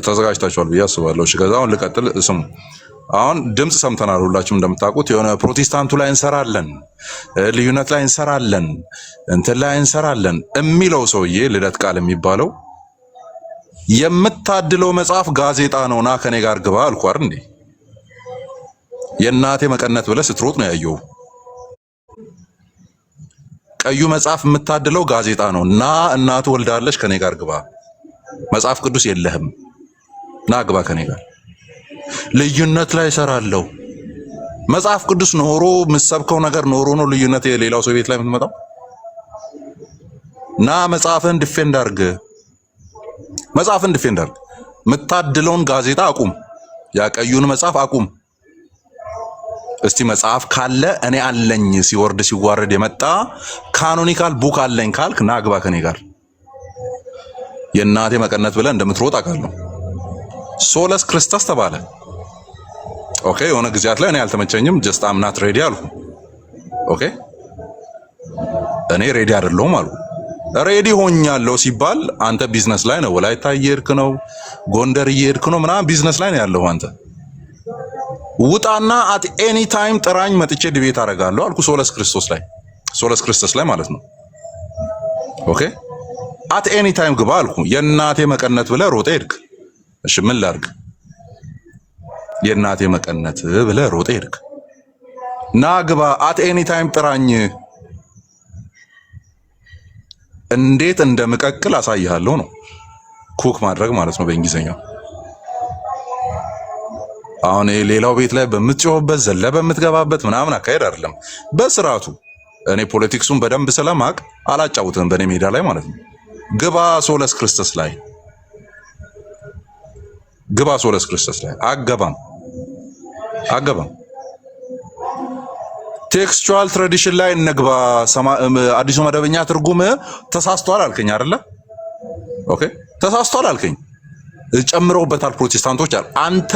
ተዘጋጅታችኋል ብዬ አስባለሁ። እሺ ከዛ አሁን ልቀጥል። ስሙ አሁን ድምጽ ሰምተናል። ሁላችሁም እንደምታውቁት የሆነ ፕሮቴስታንቱ ላይ እንሰራለን፣ ልዩነት ላይ እንሰራለን፣ እንትን ላይ እንሰራለን የሚለው ሰውዬ ልደት ቃል የሚባለው የምታድለው መጽሐፍ ጋዜጣ ነው። ና ከኔ ጋር ግባ አልኩ አይደል እንዴ? የእናቴ መቀነት ብለህ ስትሮጥ ነው ያየው። ቀዩ መጽሐፍ የምታድለው ጋዜጣ ነው። ና እናቱ ወልዳለች፣ ከኔ ጋር ግባ። መጽሐፍ ቅዱስ የለህም፣ ና ግባ ከኔ ጋር። ልዩነት ላይ እሰራለሁ። መጽሐፍ ቅዱስ ኖሮ የምትሰብከው ነገር ኖሮ ነው ልዩነት የሌላው ሰው ቤት ላይ የምትመጣው? ና መጽሐፍን ዲፌንድ አድርግ፣ መጽሐፍን ዲፌንድ አድርግ። የምታድለውን ጋዜጣ አቁም፣ ያቀዩን መጽሐፍ አቁም። እስቲ መጽሐፍ ካለ እኔ አለኝ፣ ሲወርድ ሲዋረድ የመጣ ካኖኒካል ቡክ አለኝ ካልክ ና ግባ ከኔ ጋር። የእናቴ መቀነት ብለህ እንደምትሮጥ አውቃለሁ። ሶለስ ክርስቶስ ተባለ። ኦኬ የሆነ ጊዜያት ላይ እኔ አልተመቸኝም፣ ጀስት አም ናት ሬዲ አልኩ። ኦኬ እኔ ሬዲ አይደለሁም አልኩ። ሬዲ ሆኛለሁ ሲባል አንተ ቢዝነስ ላይ ነው፣ ወላይታ እየሄድክ ነው፣ ጎንደር እየሄድክ ነው ምናምን ቢዝነስ ላይ ነው ያለው አንተ። ውጣና አት ኤኒ ታይም ጥራኝ፣ መጥቼ ዲቤት አደርጋለሁ አልኩ። ሶለስ ክርስቶስ ላይ ማለት ነው። ኦኬ አት ኤኒ ታይም ግባ አልኩ። የእናቴ መቀነት ብለህ ሮጠ ሄድክ። እሺ ምን ላድርግ? የእናቴ መቀነት ብለህ ሮጠ ሄድክ። ና ግባ፣ አት ኤኒ ታይም ጥራኝ። እንዴት እንደምቀቅል አሳይሃለሁ ነው ኩክ ማድረግ ማለት ነው በእንግሊዘኛው። አሁን ሌላው ቤት ላይ በምትጮህበት ዘለ በምትገባበት ምናምን አካሄድ አይደለም፣ በስርዓቱ። እኔ ፖለቲክሱን በደንብ ስለማቅ አላጫውትም በእኔ ሜዳ ላይ ማለት ነው። ግባ ሶለስ ክርስቶስ ላይ ግባ፣ ሶለስ ክርስቶስ ላይ አገባም። ቴክስቹዋል ትራዲሽን ላይ እንግባ። አዲሱ መደበኛ ትርጉም ተሳስቷል አልከኝ አይደለ? ኦኬ ተሳስቷል አልከኝ፣ ጨምረውበታል ፕሮቴስታንቶች አለ። አንተ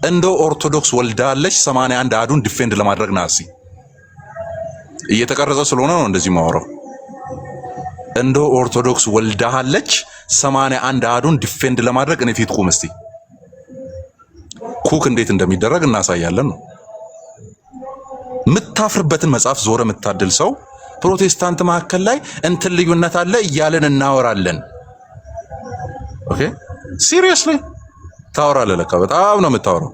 እንደ ኦርቶዶክስ ወልዳለች 81 አዱን ዲፌንድ ለማድረግ ናሲ እየተቀረጸ ስለሆነ ነው እንደዚህ ማወራው። እንደ ኦርቶዶክስ ወልዳለች 81 አዱን ዲፌንድ ለማድረግ እኔ ፊት ቁም እስቲ። ኩክ እንዴት እንደሚደረግ እናሳያለን ነው። የምታፍርበትን መጽሐፍ ዞረ የምታድል ሰው ፕሮቴስታንት መካከል ላይ እንትን ልዩነት አለ እያለን እናወራለን። ኦኬ ሲሪየስሊ ታወራለህ። ለካ በጣም ነው የምታወራው።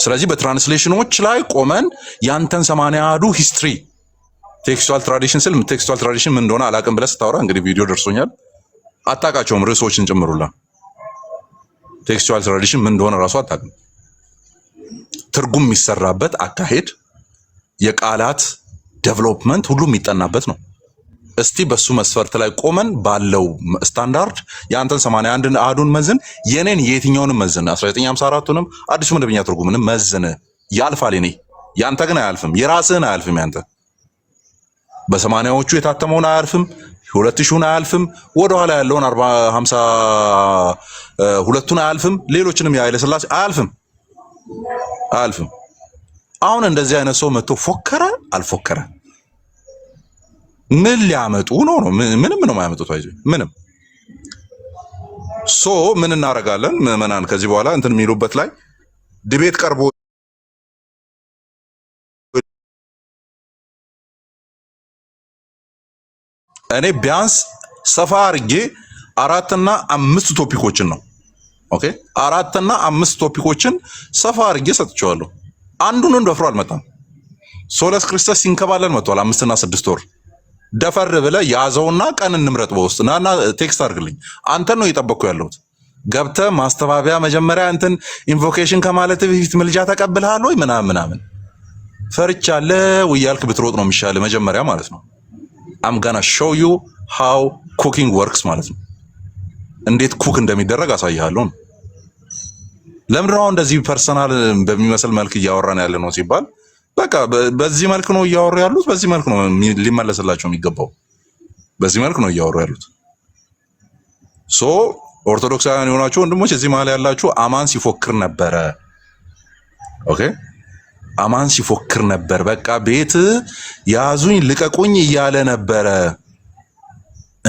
ስለዚህ በትራንስሌሽኖች ላይ ቆመን ያንተን 80 አዱ ሂስትሪ ቴክስቹዋል ትራዲሽን ስል ቴክስቹዋል ትራዲሽን ምን እንደሆነ አላቅም ብለህ ስታወራ እንግዲህ ቪዲዮ ደርሶኛል። አታውቃቸውም ርዕሶችን ጨምሩላ። ቴክስቹዋል ትራዲሽን ምን እንደሆነ ራሱ አታውቅም። ትርጉም የሚሰራበት አካሄድ፣ የቃላት ዴቨሎፕመንት ሁሉ የሚጠናበት ነው። እስቲ በሱ መስፈርት ላይ ቆመን ባለው ስታንዳርድ የአንተን 81 አዱን መዝን፣ የኔን የትኛውንም መዝን፣ 1954ቱንም አዲሱ መደበኛ ትርጉምንም መዝን። ያልፋል። እኔ ያንተ ግን አያልፍም። የራስህን አያልፍም። ያንተ በ80ዎቹ የታተመውን አያልፍም። 2000ን አያልፍም። ወደ ኋላ ያለውን 40 50 ሁለቱን አያልፍም። ሌሎችንም የኃይለ ሥላሴ አያልፍም። አሁን እንደዚህ አይነት ሰው መጥቶ ፎከረ አልፎከረ ምን ሊያመጡ ነው? ምንም ነው የማያመጡት። አይዞህ ምንም። ምን እናደርጋለን? ምዕመናን ከዚህ በኋላ እንትን የሚሉበት ላይ ዲቤት ቀርቦ እኔ ቢያንስ ሰፋ አድርጌ 4 እና 5 ቶፒኮችን ነው። ኦኬ 4 እና 5 ቶፒኮችን ሰፋ አድርጌ ሰጥቼዋለሁ። አንዱን ደፍሮ አልመጣም። ሶለስ ክርስቶስ ሲንከባለል መጥቷል። 5 እና 6 ወር ደፈር ብለህ ያዘውና ቀን እንምረጥ በውስጥ ናና ቴክስት አድርግልኝ። አንተን ነው እየጠበቅኩ ያለሁት። ገብተህ ማስተባበያ መጀመሪያ እንትን ኢንቮኬሽን ከማለት በፊት ምልጃ ተቀብልሃል ወይ ምናምን ፈርቻለሁ እያልክ ብትሮጥ ነው የሚሻል መጀመሪያ ማለት ነው። I'm gonna show you how cooking works ማለት ነው። እንዴት ኩክ እንደሚደረግ አሳይሃለሁ። ለምንድን ነው እንደዚህ ፐርሰናል በሚመስል መልክ እያወራን ያለ ነው ሲባል በቃ በዚህ መልክ ነው እያወሩ ያሉት። በዚህ መልክ ነው ሊመለስላቸው የሚገባው። በዚህ መልክ ነው እያወሩ ያሉት። ኦርቶዶክሳውያን የሆናችሁ ወንድሞች እዚህ መሀል ያላችሁ አማን ሲፎክር ነበረ። ኦኬ አማን ሲፎክር ነበር። በቃ ቤት ያዙኝ ልቀቁኝ እያለ ነበረ።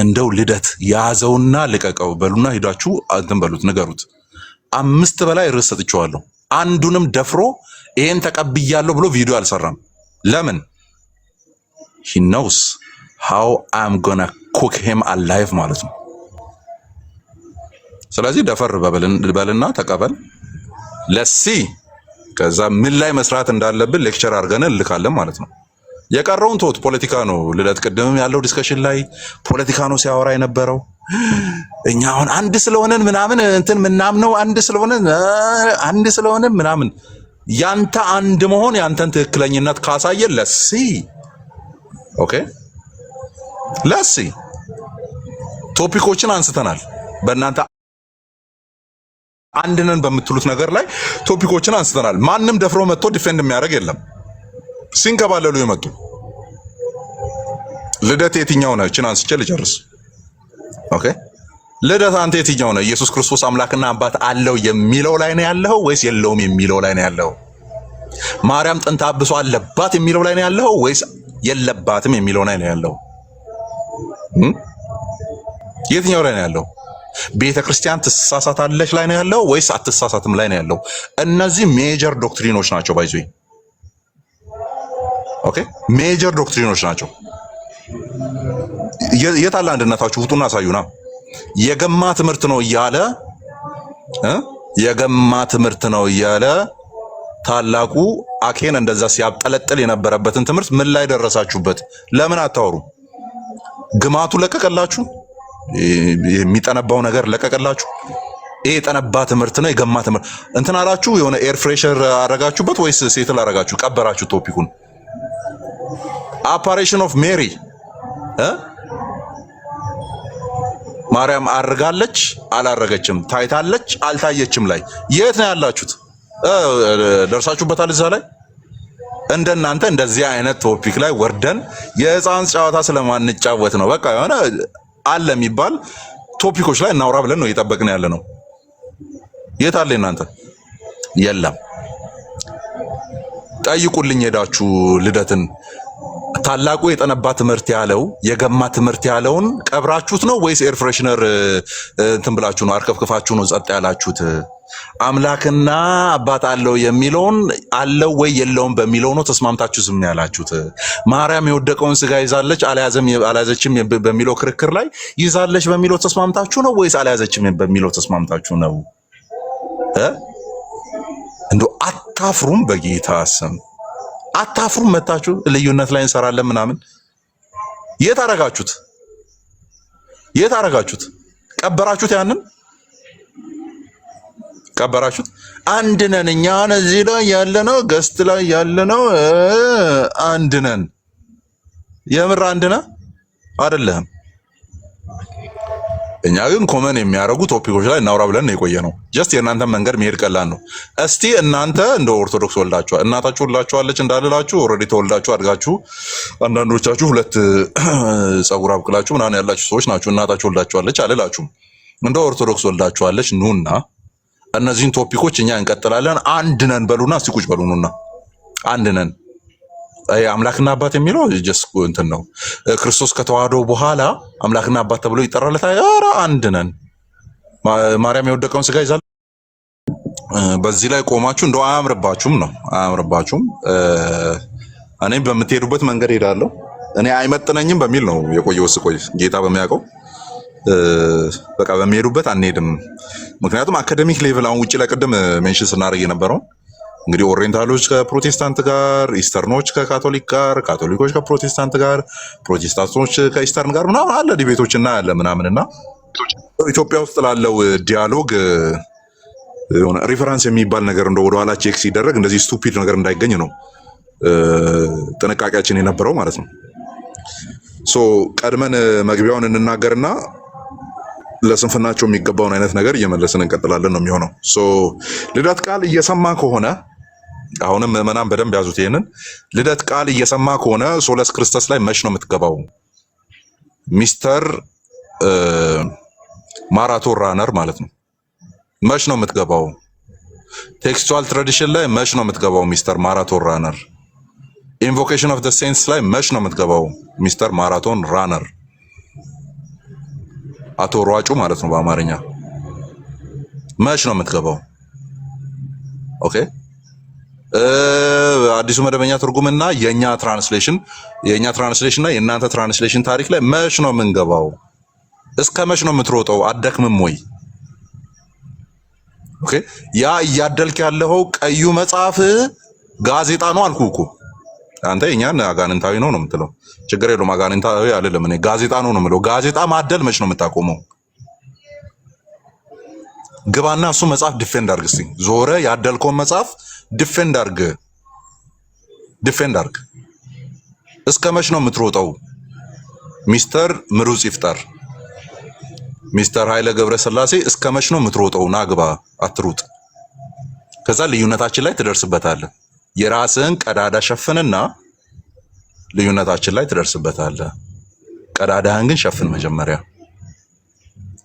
እንደው ልደት ያዘውና ልቀቀው በሉና ሄዳችሁ እንትን በሉት ንገሩት። 5 በላይ ርዕስ ሰጥቼዋለሁ። አንዱንም ደፍሮ ይሄን ተቀብያለሁ ብሎ ቪዲዮ አልሰራም። ለምን? he knows how I'm gonna cook him alive ማለት ነው። ስለዚህ ደፈር በልና ተቀበል ለሲ ከዛ ምን ላይ መስራት እንዳለብን ሌክቸር አድርገን እንልካለን ማለት ነው። የቀረውን ተውት። ፖለቲካ ነው። ልደት ቅድምም ያለው ዲስከሽን ላይ ፖለቲካ ነው ሲያወራ የነበረው። እኛ አሁን አንድ ስለሆነን ምናምን እንትን ምናምነው አንድ ስለሆነን ምናምን ያንተ አንድ መሆን ያንተን ትክክለኝነት ካሳየ ለሲ ኦኬ ለሲ ቶፒኮችን አንስተናል። በእናንተ አንድነን በምትሉት ነገር ላይ ቶፒኮችን አንስተናል። ማንም ደፍሮ መጥቶ ዲፌንድ የሚያደርግ የለም። ሲንከባለሉ የመጡ ልደት የትኛው ነው? እቺን አንስቼ ልጨርስ። ኦኬ ልደት አንተ የትኛው ነው? ኢየሱስ ክርስቶስ አምላክና አባት አለው የሚለው ላይ ነው ያለው ወይስ የለውም የሚለው ላይ ነው ያለው? ማርያም ጥንተ አብሶ አለባት የሚለው ላይ ነው ያለው ወይስ የለባትም የሚለው ላይ ነው ያለው? የትኛው ላይ ነው ያለው? ቤተ ክርስቲያን ትሳሳታለች ላይ ነው ያለው ወይስ አትሳሳትም ላይ ነው ያለው? እነዚህ ሜጀር ዶክትሪኖች ናቸው። ባይዙ ኦኬ ሜጀር ዶክትሪኖች ናቸው። የታለ አንድነታችሁ? ውጡና አሳዩና። የገማ ትምህርት ነው እያለ ታላቁ አኬን እንደዛ ሲያብጠለጥል የነበረበትን ትምህርት ምን ላይ ደረሳችሁበት? ለምን አታወሩ? ግማቱ ለቀቀላችሁ? የሚጠነባው ነገር ለቀቀላችሁ? ይሄ የጠነባ ትምህርት ነው የገማ ትምህርት እንትን አላችሁ? የሆነ ኤር ፍሬሸር አረጋችሁበት ወይስ ሴትል አረጋችሁ? ቀበራችሁ ቶፒኩን። አፓሬሽን ኦፍ ሜሪ ማርያም አርጋለች አላረገችም፣ ታይታለች አልታየችም ላይ የት ነው ያላችሁት? ደርሳችሁበታል? እዛ ላይ እንደናንተ እንደዚህ አይነት ቶፒክ ላይ ወርደን የህፃን ጨዋታ ስለማንጫወት ነው። በቃ የሆነ አለ የሚባል ቶፒኮች ላይ እናውራ ብለን ነው እየጠበቅን ያለ ነው። የት አለ እናንተ? የለም። ጠይቁልኝ ሄዳችሁ ልደትን ታላቁ የጠነባ ትምህርት ያለው የገማ ትምህርት ያለውን ቀብራችሁት ነው ወይስ ኤር ፍሬሽነር እንትን ብላችሁ ነው አርከፍክፋችሁ ነው ጸጥ ያላችሁት? አምላክና አባት አለው የሚለውን አለው ወይ የለውም በሚለው ነው ተስማምታችሁ ዝም ያላችሁት? ማርያም የወደቀውን ስጋ ይዛለች አልያዘችም በሚለው ክርክር ላይ ይዛለች በሚለው ተስማምታችሁ ነው ወይስ አልያዘችም በሚለው ተስማምታችሁ ነው? እንደው አታፍሩም? በጌታ ስም አታፍሩም? መታችሁ ልዩነት ላይ እንሰራለን ምናምን። የት አረጋችሁት? ቀበራችሁት? ያንን ቀበራችሁት? አንድ ነን እኛ እዚህ ላይ ያለነው ገስት ላይ ያለነው አንድ ነን። የምር አንድ ነህ አይደለህም? እኛ ግን ኮመን የሚያደርጉ ቶፒኮች ላይ እናውራ ብለን ነው የቆየ ነው። ጀስት የእናንተ መንገድ መሄድ ቀላል ነው። እስቲ እናንተ እንደ ኦርቶዶክስ ወልዳችኋል፣ እናታችሁ ወልዳችኋለች እንዳልላችሁ ኦልሬዲ ተወልዳችሁ አድጋችሁ አንዳንዶቻችሁ 2 ጸጉር አብቅላችሁ ምናምን ያላችሁ ሰዎች ናችሁ። እናታችሁ ወልዳችኋለች አልላችሁም። እንደ ኦርቶዶክስ ወልዳችኋለች ኑና እነዚህን ቶፒኮች እኛ እንቀጥላለን። አንድ ነን በሉና እስቲ ቁጭ በሉና አንድ ነን። አምላክና አባት የሚለው ጀስት እንትን ነው። ክርስቶስ ከተዋህዶ በኋላ አምላክና አባት ተብሎ ይጠራለታል። ኧረ አንድ ነን። ማርያም የወደቀውን ስጋ ይዛል። በዚህ ላይ ቆማችሁ እንደው አያምርባችሁም ነው? አያምርባችሁም? እኔም በምትሄዱበት መንገድ ሄዳለሁ። እኔ አይመጥነኝም በሚል ነው የቆየው። ስቆይ ጌታ በሚያውቀው በቃ በሚሄዱበት አንሄድም። ምክንያቱም አካዴሚክ ሌቭል አሁን ውጪ ላይ ቅድም ሜንሽን ስናደርግ የነበረው እንግዲህ ኦሪየንታሎች ከፕሮቴስታንት ጋር፣ ኢስተርኖች ከካቶሊክ ጋር፣ ካቶሊኮች ከፕሮቴስታንት ጋር፣ ፕሮቴስታንቶች ከኢስተርን ጋር ምናምን አለ ዲቤቶች እና ያለ ምናምንና ኢትዮጵያ ውስጥ ላለው ዲያሎግ የሆነ ሪፈረንስ የሚባል ነገር እንደ ወደኋላ ቼክ ሲደረግ እንደዚህ ስቱፒድ ነገር እንዳይገኝ ነው ጥንቃቄያችን የነበረው ማለት ነው። ሶ ቀድመን መግቢያውን እንናገርና ለስንፍናቸው የሚገባውን አይነት ነገር እየመለስን እንቀጥላለን ነው የሚሆነው። ሶ ልደት ቃል እየሰማ ከሆነ አሁንም ምዕመናን በደንብ ያዙት ይሄንን። ልደት ቃል እየሰማ ከሆነ ሶለስ ክርስቶስ ላይ መች ነው የምትገባው? ሚስተር ማራቶን ራነር ማለት ነው። መች ነው የምትገባው? ቴክስቹዋል ትራዲሽን ላይ መች ነው የምትገባው ሚስተር ማራቶን ራነር? ኢንቮኬሽን ኦፍ ዘ ሴንስ ላይ መች ነው የምትገባው ሚስተር ማራቶን ራነር? አቶ ሯጩ ማለት ነው በአማርኛ መች ነው የምትገባው? ኦኬ አዲሱ መደበኛ ትርጉምና የኛ ትራንስሌሽን እና የእናንተ ትራንስሌሽን ታሪክ ላይ መች ነው የምንገባው? እስከ መች ነው የምትሮጠው? አደክምም ወይ? ኦኬ ያ እያደልክ ያለው ቀዩ መጽሐፍ ጋዜጣ ነው አልኩህ እኮ። አንተ የኛን አጋንንታዊ ነው የምትለው። ችግር የለውም አጋንንታዊ አይደለም። እኔ ጋዜጣ ነው የምለው። ጋዜጣ ማደል መች ነው የምታቆመው? ግባና እሱ መጽሐፍ ዲፌንድ አድርግ እስቲ። ዞረ ያደልከውን መጽሐፍ ዲፌንድ አድርግ። እስከ መች ነው የምትሮጠው? ሚስተር ምሩጽ ይፍጠር፣ ሚስተር ኃይለ ገብረ ስላሴ እስከ መች ነው የምትሮጠው? ናግባ፣ አትሩጥ። ከዛ ልዩነታችን ላይ ትደርስበታለህ። የራስህን ቀዳዳ ሸፍንና ልዩነታችን ላይ ትደርስበታለህ። ቀዳዳህን ግን ሸፍን መጀመሪያ።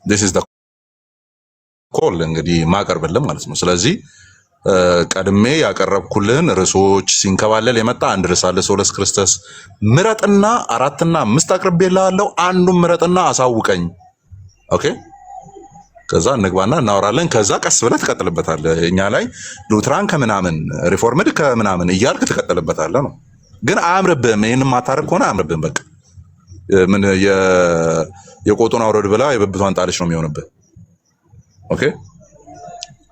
this is the call እንግዲህ ማቀርብልን ማለት ነው። ስለዚህ ቀድሜ ያቀረብኩልን ርዕሶች ሲንከባለል የመጣ አንድ ርዕስ አለ። ሶለስ ክርስቶስ ምረጥና 4 እና 5 አቅርቤልሃለሁ። አንዱን ምረጥና አሳውቀኝ። ኦኬ ከዛ እንግባና እናወራለን። ከዛ ቀስ ብለህ ትቀጥልበታለህ። እኛ ላይ ሉትራን ከምናምን ሪፎርምድ ከምናምን እያልክ ትቀጥልበታለህ ነው። ግን አያምርብህም። ይሄንን ማታረግ ከሆነ አያምርብህም። በቃ ምን የቆጡን አውረድ ብላ የብብቷን ጣለች ነው የሚሆንብህ። ኦኬ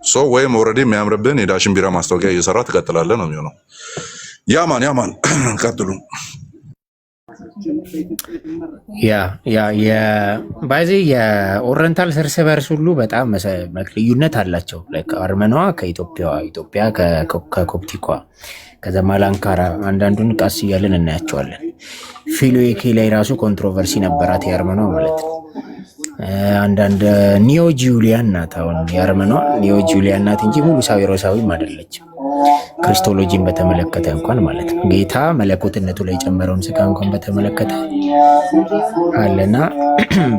ሶ ወይም ኦልሬዲ የሚያምርብህን የዳሽን ቢራ ማስታወቂያ እየሰራ ትቀጥላለህ ነው የሚሆነው። ያማን ቀጥሉ። ባይዜ የኦሪየንታል እርስ በርስ ሁሉ በጣም ልዩነት አላቸው። አርመኗ ኢትዮጵያ ከኮፕቲኳ ከዛ ማላንካራ አንዳንዱን ቃስ እያለን እናያቸዋለን። ፊሎኬ ላይ ራሱ ኮንትሮቨርሲ ነበራት የአርመኗ ማለት ነው። አንዳንድ ኒዮ ጁሊያን ናት። አሁን የአርመኗ ኒዮ ጁሊያን ናት እንጂ ሙሉ ሳዊሮሳዊም አይደለችም። ክሪስቶሎጂን በተመለከተ እንኳን ማለት ነው ጌታ መለኮትነቱ ላይ የጨመረውን ስጋ እንኳን በተመለከተ አለና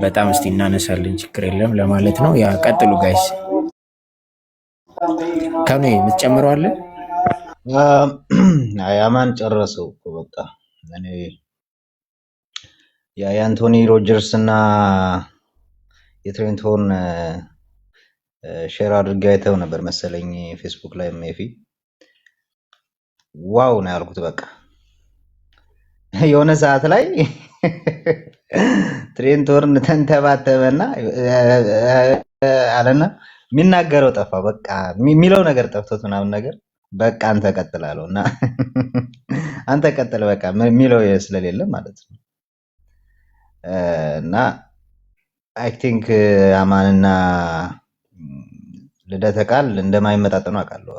በጣም እስቲ እናነሳለን። ችግር የለም ለማለት ነው። ያ ቀጥሉ ጋይስ። ከኔ የምትጨምረው አለ? አያማን ጨረሰው እኮ በቃ። እኔ የአንቶኒ ሮጀርስ እና የትሬንቶን ሼር አድርጌ አይተው ነበር መሰለኝ ፌስቡክ ላይ ሜፊ ዋው ነው ያልኩት። በቃ የሆነ ሰዓት ላይ ትሬንቶን ተንተባተበና አለና የሚናገረው ጠፋ። በቃ የሚለው ነገር ጠፍቶት ምናምን ነገር በቃ አንተ ቀጥላለውና አንተ ቀጥል በቃ የሚለው ስለሌለ ማለት ነው። እና አይ ቲንክ አማንና ልደተ ቃል እንደማይመጣጠኑ አውቃለሁ።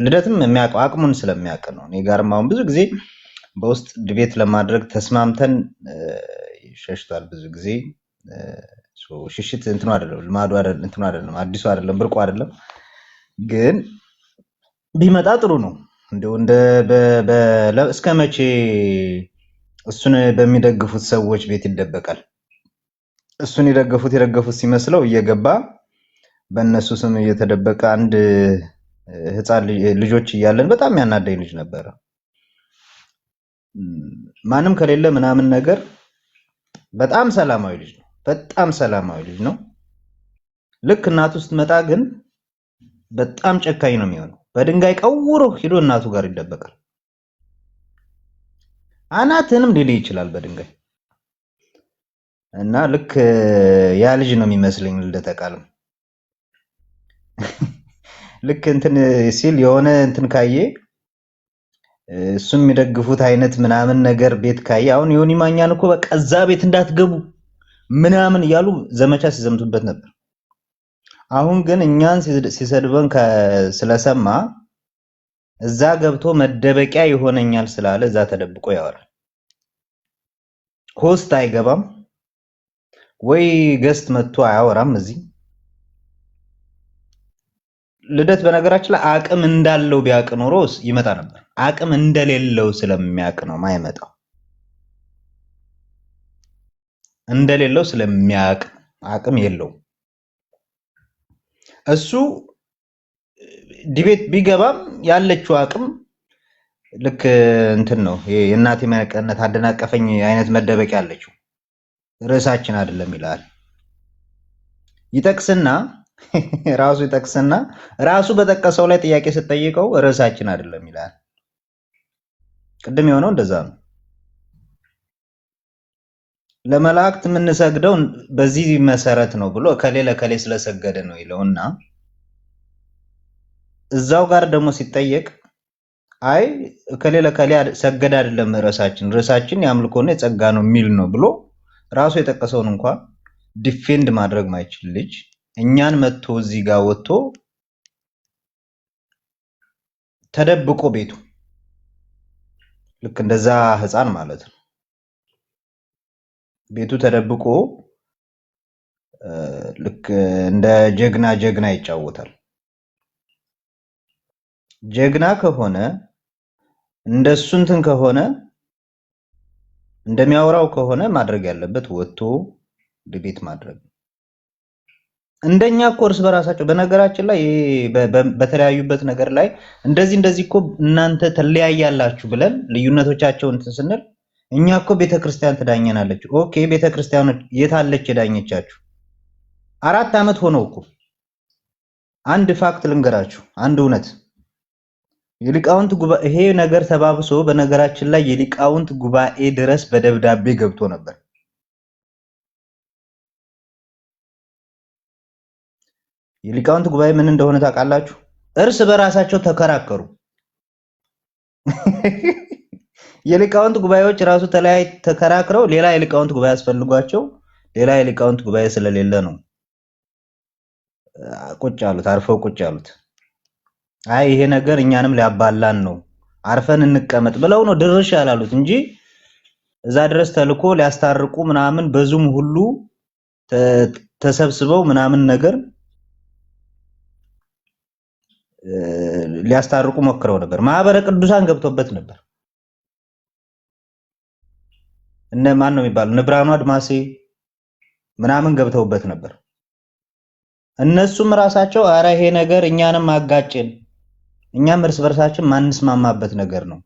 ልደትም የሚያውቀው አቅሙን ስለሚያውቅ ነው። እኔ ጋርም አሁን ብዙ ጊዜ በውስጥ ድቤት ለማድረግ ተስማምተን ሸሽቷል። ብዙ ጊዜ ሽሽት እንትኑ አይደለም፣ ልማዱ አይደለም፣ እንትኑ አይደለም፣ አዲሱ አይደለም፣ ብርቁ አይደለም። ግን ቢመጣ ጥሩ ነው። እንደው እስከ መቼ እሱን በሚደግፉት ሰዎች ቤት ይደበቃል? እሱን የደገፉት ሲመስለው እየገባ በእነሱ ስም እየተደበቀ አንድ ህፃን ልጆች እያለን በጣም ያናደኝ ልጅ ነበረ። ማንም ከሌለ ምናምን ነገር በጣም ሰላማዊ ልጅ ነው። በጣም ሰላማዊ ልጅ ነው። ልክ እናቱ ስትመጣ ግን በጣም ጨካኝ ነው የሚሆነው። በድንጋይ ቀውሮ ሄዶ እናቱ ጋር ይደበቃል። አናትንም ሊል ይችላል በድንጋይ እና ልክ ያ ልጅ ነው የሚመስለኝ ልደተ ቃልም ልክ እንትን ሲል የሆነ እንትን ካየ እሱን የሚደግፉት አይነት ምናምን ነገር ቤት ካየ አሁን ዮኒ ማኛን እኮ በቃ እዛ ቤት እንዳትገቡ ምናምን እያሉ ዘመቻ ሲዘምቱበት ነበር። አሁን ግን እኛን ሲሰድበን ስለሰማ እዛ ገብቶ መደበቂያ ይሆነኛል ስላለ እዛ ተደብቆ ያወራል። ሆስት አይገባም ወይ ገስት መጥቶ አያወራም። እዚህ ልደት በነገራችን ላይ አቅም እንዳለው ቢያቅ ኖሮ ይመጣ ነበር። አቅም እንደሌለው ስለሚያቅ ነው ማይመጣው። እንደሌለው ስለሚያቅ አቅም የለው። እሱ ዲቤት ቢገባም ያለችው አቅም ልክ እንትን ነው። የእናቴ መቀነት አደናቀፈኝ አይነት መደበቂያ ያለችው ርዕሳችን አይደለም ይላል። ይጠቅስና ራሱ በጠቀሰው ላይ ጥያቄ ስትጠይቀው ርዕሳችን አይደለም ይላል። ቅድም የሆነው እንደዛ ነው። ለመላእክት የምንሰግደው በዚህ መሰረት ነው ብሎ ከሌ ስለሰገደ ነው ይለውና እዛው ጋር ደግሞ ሲጠየቅ አይ ከሌ ሰገደ አይደለም ርዕሳችን የአምልኮና የጸጋ ነው የሚል ነው ብሎ ራሱ የጠቀሰውን እንኳን ዲፌንድ ማድረግ ማይችል ልጅ እኛን መጥቶ እዚህ ጋር ወጥቶ ተደብቆ ቤቱ ልክ እንደዛ ህፃን ማለት ነው ቤቱ ተደብቆ ልክ እንደ ጀግና ይጫወታል። ጀግና ከሆነ እንደሱ እንትን ከሆነ እንደሚያወራው ከሆነ ማድረግ ያለበት ወጥቶ ዲቤት ማድረግ። እንደኛ እኮ እርስ በራሳቸው በነገራችን ላይ በተለያዩበት ነገር ላይ እንደዚህ እኮ እናንተ ተለያያላችሁ ብለን ልዩነቶቻቸውን እንትን ስንል እኛ እኮ ቤተክርስቲያን ትዳኘናለች። ኦኬ ቤተክርስቲያን የታለች የዳኘቻችሁ? 4 ዓመት ሆነው እኮ። አንድ ፋክት ልንገራችሁ፣ አንድ እውነት የሊቃውንት ጉባኤ ይሄ ነገር ተባብሶ በነገራችን ላይ የሊቃውንት ጉባኤ ድረስ በደብዳቤ ገብቶ ነበር። የሊቃውንት ጉባኤ ምን እንደሆነ ታውቃላችሁ? እርስ በራሳቸው ተከራከሩ። የሊቃውንት ጉባኤዎች ራሱ ተከራክረው ሌላ የሊቃውንት ጉባኤ ያስፈልጓቸው ሌላ የሊቃውንት ጉባኤ ስለሌለ ነው ቁጭ ያሉት፣ አርፈው ቁጭ ያሉት። አይ ይሄ ነገር እኛንም ሊያባላን ነው አርፈን እንቀመጥ ብለው ነው ድርሽ ያላሉት እንጂ እዛ ድረስ ተልኮ ሊያስታርቁ ምናምን በዙም ሁሉ ተሰብስበው ምናምን ነገር ሊያስታርቁ ሞክረው ነበር። ማህበረ ቅዱሳን ገብቶበት ነበር። እነ ማን ነው የሚባለው ንብራኑ አድማሴ ምናምን ገብተውበት ነበር። እነሱም ራሳቸው አረ ይሄ ነገር እኛንም አጋጭን፣ እኛም እርስ በርሳችን ማንስማማበት ነገር ነው፣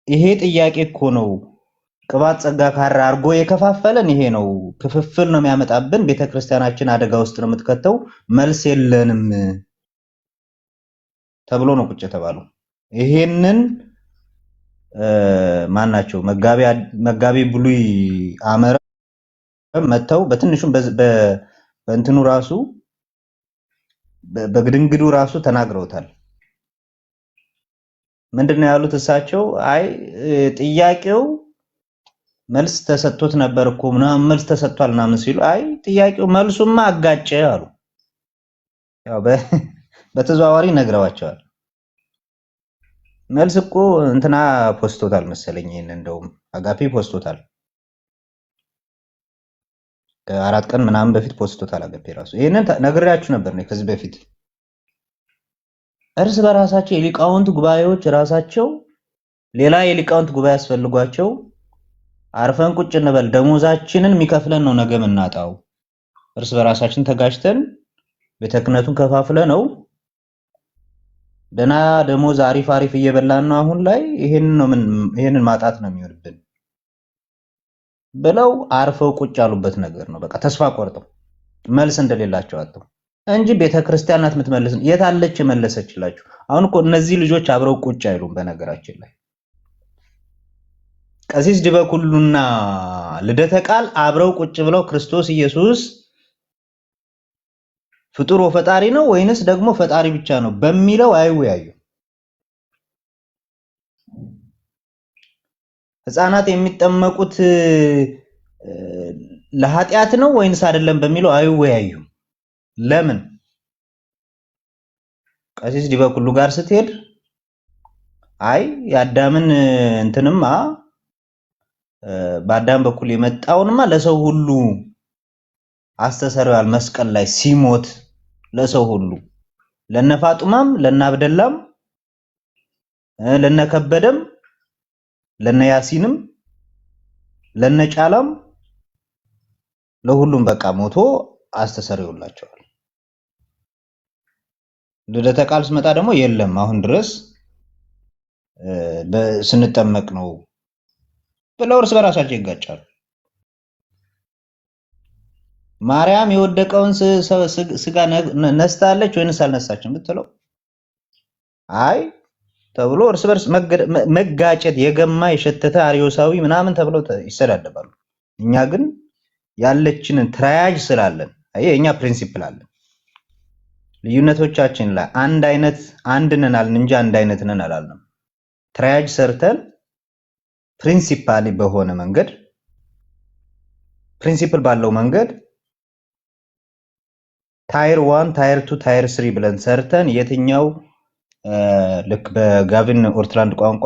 ይሄ ጥያቄ እኮ ነው ቅባት ጸጋ ካራ አርጎ የከፋፈለን ይሄ ነው፣ ክፍፍል ነው የሚያመጣብን፣ ቤተክርስቲያናችን አደጋ ውስጥ ነው የምትከተው፣ መልስ የለንም ተብሎ ነው ቁጭ የተባለው። ይሄንን ማናቸው መጋቢ ብሉይ አመረ መተው በትንሹም በእንትኑ ራሱ በግድንግዱ ራሱ ተናግረውታል። ምንድነው ያሉት እሳቸው? አይ ጥያቄው መልስ ተሰጥቶት ነበር እኮ ምናምን መልስ ተሰጥቷል ምናምን ሲሉ አይ ጥያቄው መልሱማ አጋጨ አሉ። ያው በተዘዋዋሪ ነግረዋቸዋል። መልስ እኮ እንትና ፖስቶታል መሰለኝ፣ ይሄን እንደውም አጋፔ ፖስቶታል ከ4 ቀን ምናምን በፊት ፖስቶታል አጋፔ ራሱ። ይሄንን ነግሬያችሁ ነበር ነው ከዚህ በፊት። እርስ በራሳቸው የሊቃውንት ጉባኤዎች ራሳቸው ሌላ የሊቃውንት ጉባኤ ያስፈልጓቸው አርፈን ቁጭ እንበል፣ ደሞዛችንን የሚከፍለን ነው ነገ የምናጣው፣ እርስ በራሳችን ተጋጭተን ቤተ ክህነቱን ከፋፍለ ነው ደና ደሞዝ አሪፍ እየበላን ነው አሁን ላይ ይሄንን ማጣት ነው የሚሆንብን ብለው አርፈው ቁጭ ያሉበት ነገር ነው። በቃ ተስፋ ቆርጠው መልስ እንደሌላቸው አጥተው እንጂ ቤተክርስቲያን ናት የምትመልስ። የታለች መለሰችላችሁ? አሁን እኮ እነዚህ ልጆች አብረው ቁጭ አይሉም። በነገራችን ላይ ቀሲስ ዲበኩሉና ልደተ ቃል አብረው ቁጭ ብለው ክርስቶስ ኢየሱስ ፍጡር ወፈጣሪ ነው ወይንስ ደግሞ ፈጣሪ ብቻ ነው በሚለው አይወያዩ። ህፃናት የሚጠመቁት ለኃጢአት ነው ወይንስ አይደለም በሚለው አይወያዩ። ለምን? ቀሲስ ዲበኩሉ ጋር ስትሄድ አይ የአዳምን እንትንማ በአዳም በኩል የመጣውንማ ለሰው ሁሉ አስተሰርዋል መስቀል ላይ ሲሞት ለሰው ሁሉ ለነፋጡማም ለነአብደላም ለነከበደም ለነያሲንም ለነጫላም ለሁሉም በቃ ሞቶ አስተሰርዮላቸዋል። ልደተ ቃል ስመጣ ደግሞ የለም አሁን ድረስ ስንጠመቅ ነው ብለው እርስ በራሳቸው ይጋጫሉ። ማርያም የወደቀውን ስጋ ነስታለች ወይንስ አልነሳችም ብትለው አይ ተብሎ እርስ በርስ መጋጨት የገማ የሸተተ አርዮሳዊ ምናምን ተብለው ይሰዳደባሉ። እኛ ግን ያለችንን ትራያጅ ስላለን እኛ ፕሪንሲፕል አለን። ልዩነቶቻችን ላይ አንድ ነን አልን እንጂ አንድ አይነት ነን አላልንም። ትራያጅ ሰርተን ፕሪንሲፓሊ በሆነ መንገድ ፕሪንሲፕል ባለው መንገድ ታየር 1 ታየር 2 ታየር 3 ብለን ሰርተን የትኛው ልክ በጋቪን ኦርትላንድ ቋንቋ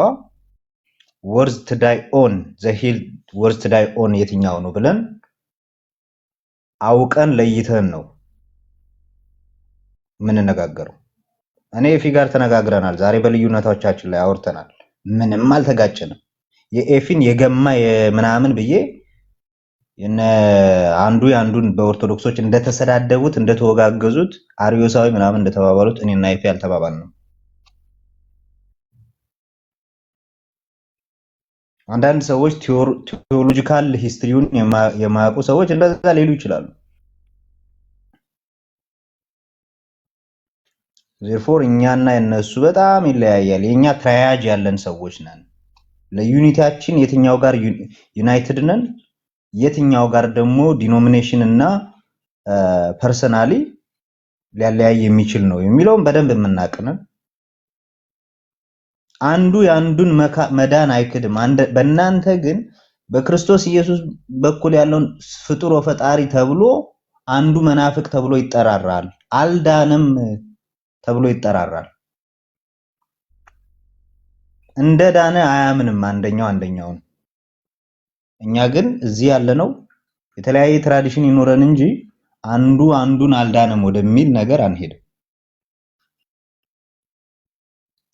ወርዝ ቱ ዳይ ኦን ዘ ሂል ወርዝ ቱ ዳይ ኦን የትኛው ነው ብለን አውቀን ለይተን ነው የምንነጋገረው። እኔ ኤፊ ጋር ተነጋግረናል። ዛሬ በልዩነቶቻችን ላይ አውርተናል። ምንም አልተጋጨንም። የኤፊን የገማ የምናምን ብዬ አንዱ ያንዱን በኦርቶዶክሶች እንደተሰዳደቡት እንደተወጋገዙት አርዮሳዊ ምናምን እንደተባባሉት እኔና ኤፊ አልተባባልንም። አንዳንድ ሰዎች ቴዎሎጂካል ሂስትሪውን የማያውቁ ሰዎች እንደዛ ሊሉ ይችላሉ። ዜርፎር እኛና የነሱ በጣም ይለያያል። የኛ ትራያጅ ያለን ሰዎች ነን። ለዩኒቲያችን የትኛው ጋር ዩናይትድ ነን፣ የትኛው ጋር ደግሞ ዲኖሚኔሽን እና ፐርሰናሊ ሊያለያይ የሚችል ነው የሚለውን በደንብ የምናውቅነን። አንዱ የአንዱን መዳን አይክድም። በእናንተ ግን በክርስቶስ ኢየሱስ በኩል ያለውን ፍጡር ወፈጣሪ ተብሎ አንዱ መናፍቅ ተብሎ ይጠራራል፣ አልዳንም ተብሎ ይጠራራል። እንደ ዳነ አያምንም አንደኛውን። እኛ ግን እዚህ ያለነው የተለያየ ትራዲሽን ይኖረን እንጂ አንዱ አንዱን አልዳንም ወደሚል ነገር አንሄድም።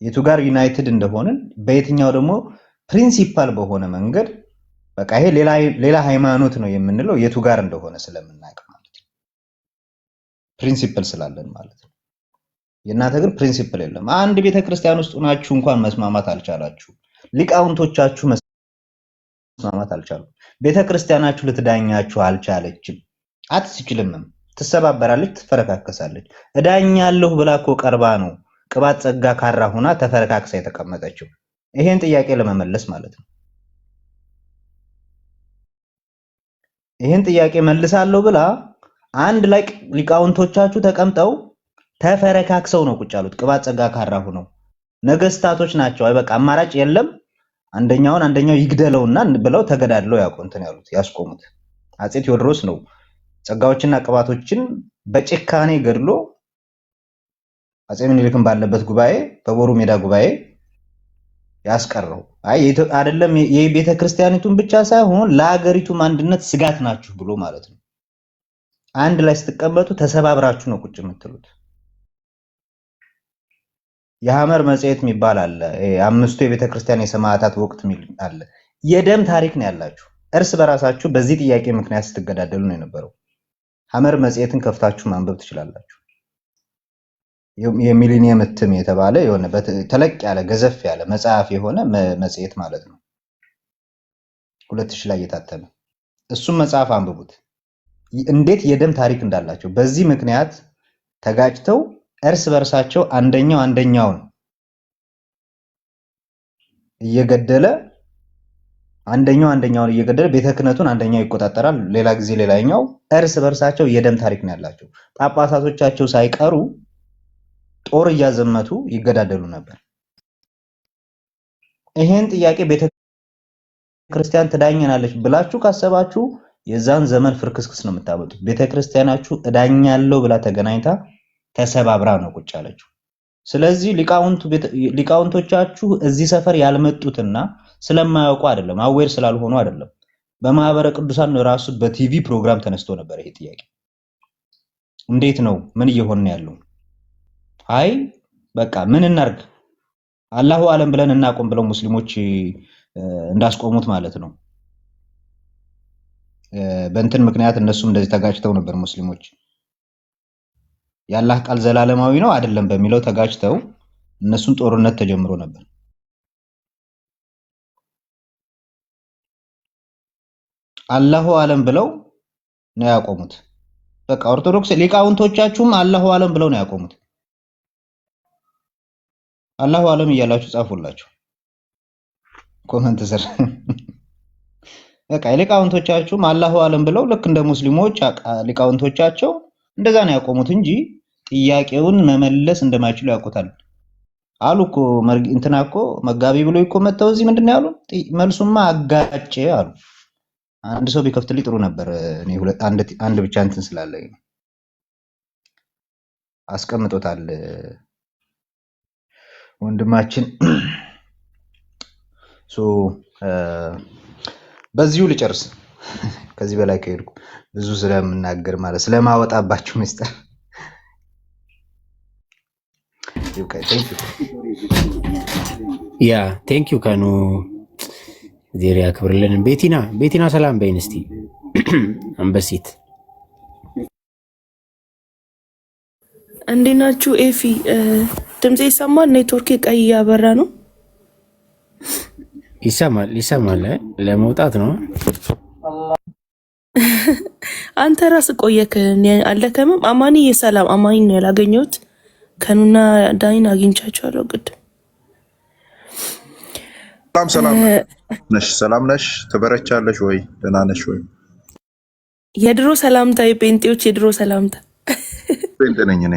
የቱ ጋር ዩናይትድ እንደሆንን በየትኛው ደግሞ ፕሪንሲፓል በሆነ መንገድ በቃ ይሄ ሌላ ሃይማኖት ነው የምንለው የቱ ጋር እንደሆነ ስለምናውቅ ማለት ነው። ፕሪንሲፕል ስላለን ማለት ነው። የእናንተ ግን ፕሪንሲፕል የለም። አንድ ቤተክርስቲያን ውስጥ ሆናችሁ እንኳን መስማማት አልቻላችሁ። ሊቃውንቶቻችሁ መስማማት አልቻሉም። ቤተክርስቲያናችሁ ልትዳኛችሁ አልቻለችም። አትችልምም። ትሰባበራለች፣ ትፈረካከሳለች። እዳኛለሁ ብላ እኮ ቀርባ ነው ቅባት ጸጋ ካራ ሆና ተፈረካክሳ የተቀመጠችው። ይሄን ጥያቄ ለመመለስ ማለት ነው። ይሄን ጥያቄ መልሳለሁ ብላ አንድ ላይ ሊቃውንቶቻችሁ ተቀምጠው ተፈረካክሰው ነው ቁጭ ያሉት። ቅባት ጸጋ ካራ ሆነው ነገስታቶች ናቸው። አይ በቃ አማራጭ የለም አንደኛው ይግደለውና ብለው ተገዳድለው ያስቆሙት አፄ ቴዎድሮስ ነው። ጸጋዎችና ቅባቶችን በጭካኔ ገድሎ አፄ ምኒልክን ባለበት ጉባኤ በቦሩ ሜዳ ጉባኤ ያስቀረው። አይደለም የቤተ ክርስቲያኒቱን ብቻ ሳይሆን ለሀገሪቱም አንድነት ስጋት ናችሁ ብሎ ማለት ነው። አንድ ላይ ስትቀመጡ ተሰባብራችሁ ነው ቁጭ የምትሉት። የሐመር መጽሔት የሚባል አለ። አምስቱ የቤተ ክርስቲያን የሰማዕታት ወቅት የሚል አለ። የደም ታሪክ ነው ያላችሁ። እርስ በራሳችሁ በዚህ ጥያቄ ምክንያት ስትገዳደሉ ነው የነበረው። ሐመር መጽሔትን ከፍታችሁ ማንበብ ትችላላችሁ። የሚሊኒየም እትም የተባለ የሆነ ተለቅ ያለ ገዘፍ ያለ መጽሐፍ የሆነ መጽሔት ማለት ነው። 2000 ላይ የታተመ እሱም መጽሐፍ አንብቡት። እንዴት የደም ታሪክ እንዳላቸው በዚህ ምክንያት ተጋጭተው እርስ በርሳቸው አንደኛውን እየገደለ አንደኛውን እየገደለ ቤተ ክህነቱን አንደኛው ይቆጣጠራል። ሌላ ጊዜ ሌላኛው እርስ በርሳቸው የደም ታሪክ ነው ያላቸው። ጳጳሳቶቻቸው ሳይቀሩ ጦር እያዘመቱ ይገዳደሉ ነበር። ይሄን ጥያቄ ቤተ ክርስቲያን ትዳኘናለች ብላችሁ ካሰባችሁ የዛን ዘመን ፍርክስክስ ነው የምታመጡት። ቤተ ክርስቲያናችሁ እዳኛለሁ ብላ ተገናኝታ ተሰባብራ ነው ቁጭ ያለችው። ስለዚህ ሊቃውንቶቻችሁ እዚህ ሰፈር ያልመጡትና ስለማያውቁ አይደለም፣ አዌር ስላልሆኑ አይደለም። በማህበረ ቅዱሳን ራሱ በቲቪ ፕሮግራም ተነስቶ ነበር ይሄ ጥያቄ። እንዴት ነው ምን እየሆነ ያለው? አይ በቃ ምን እናርግ አላሁ አለም ብለን እናቆም ብለው ሙስሊሞች እንዳስቆሙት ማለት ነው። በእንትን ምክንያት እነሱም እንደዚህ ተጋጭተው ነበር ሙስሊሞች። የአላህ ቃል ዘላለማዊ ነው አይደለም በሚለው ተጋጭተው እነሱን ጦርነት ተጀምሮ ነበር። አላሁ አለም ብለው ነው ያቆሙት። በቃ ኦርቶዶክስ ሊቃውንቶቻችሁም አላሁ አለም ብለው ነው ያቆሙት። አላሁ አለም እያላችሁ ጻፉላችሁ ኮመንት ስር። በቃ ሊቃውንቶቻችሁም አላሁ አለም ብለው ልክ እንደ ሙስሊሞች ሊቃውንቶቻቸው እንደዛ ነው ያቆሙት እንጂ ጥያቄውን መመለስ እንደማይችሉ ያውቁታል አሉ እኮ። እንትና እኮ መጋቢ ብሎ እኮ መተው እዚህ ምንድነው ያሉ? መልሱማ አጋጨ አሉ። አንድ ሰው ቢከፍትልኝ ጥሩ ነበር። እኔ አንድ ብቻ እንትን ስላለኝ አስቀምጦታል ወንድማችን። በዚሁ ልጨርስ። ከዚህ በላይ ከሄድኩ ብዙ ስለምናገር ማለት ስለማወጣባችሁ ሚስጥር ያ ቴንክ ዩ ከኑ ዜሪ ያክብርልን። ቤቲና ሰላም በይን እስቲ አንበሲት። እንዴት ናችሁ? ኤፊ ድምጼ ይሰማል? ኔትወርክ ቀይ ያበራ ነው። ይሰማል። ለመውጣት ነው። አንተ ራስ ቆየክ አለከምም። አማኒ የሰላም አማኒ ነው ያላገኘሁት። ከኑና ዳኒን አግኝቻቸዋለሁ ቅድም። ሰላም ነሽ? ትበረቻለሽ ወይ? ደህና ነሽ ወይ? የድሮ ሰላምታ፣ የጴንጤዎች የድሮ ሰላምታ። ጴንጤ ነኝ እኔ።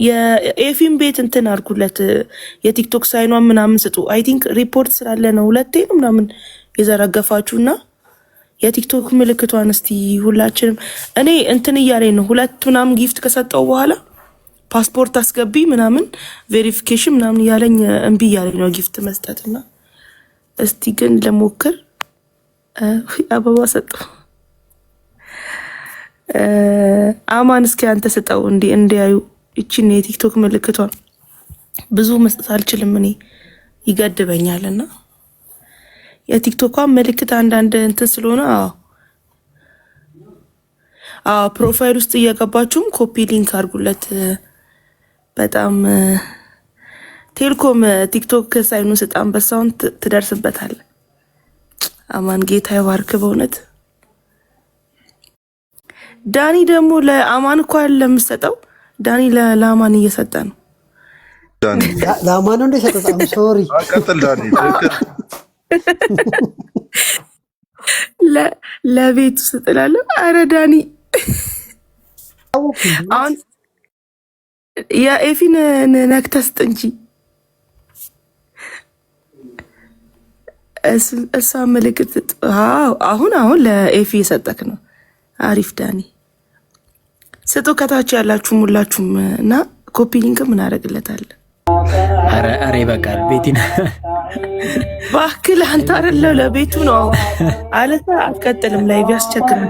የኤፊም ቤት እንትን አድርጉለት፣ የቲክቶክ ሳይኗን ምናምን ስጡ። አይ ቲንክ ሪፖርት ስላለ ነው 2 ነው ምናምን የዘረገፋችሁና የቲክቶክ ምልክቷን እስቲ ሁላችንም። እኔ እንትን እያለኝ ነው 2 ምናምን ጊፍት ከሰጠው በኋላ ፓስፖርት አስገቢ ምናምን ቬሪፊኬሽን ምናምን እያለኝ እምቢ እያለኝ ነው ጊፍት መስጠትና፣ እስቲ ግን ለሞክር። አበባ ሰጠው አማን፣ እስኪ አንተ ስጠው እንዲያዩ እቺን የቲክቶክ ምልክቷን። ብዙ መስጠት አልችልም እኔ ይገድበኛልና የቲክቶኳን ምልክት አንዳንድ እንትን ስለሆነ ፕሮፋይል ውስጥ እየገባችሁም ኮፒ ሊንክ አድርጉለት። በጣም ቴልኮም ቲክቶክ ሳይኑ ስጣን በሳውን ትደርስበታል። አማን ጌታ ይባርክ በእውነት። ዳኒ ደግሞ ለአማን እኮ አይደለም የምትሰጠው፣ ዳኒ ለአማን እየሰጠ ነው። ዳኒ ለአማን ነው እንደሰጠው። ሶሪ ቀጥል ዳኒ። ለቤቱ ስጥላለሁ። አረ ዳኒ አሁን የኤፊን ነክተህ ስጥ እንጂ እሷ ምልክት። አሁን ለኤፊ የሰጠክ ነው። አሪፍ ዳኒ ስጡ። ከታች ያላችሁም ሁላችሁም እና ኮፒ ሊንክ ምን አደርግለታለሁ። አረ ይበቃል። ቤቲና ባክል አንተ አይደለም ለቤቱ ነው አለታ አትቀጥልም። ላይ ቢያስቸግር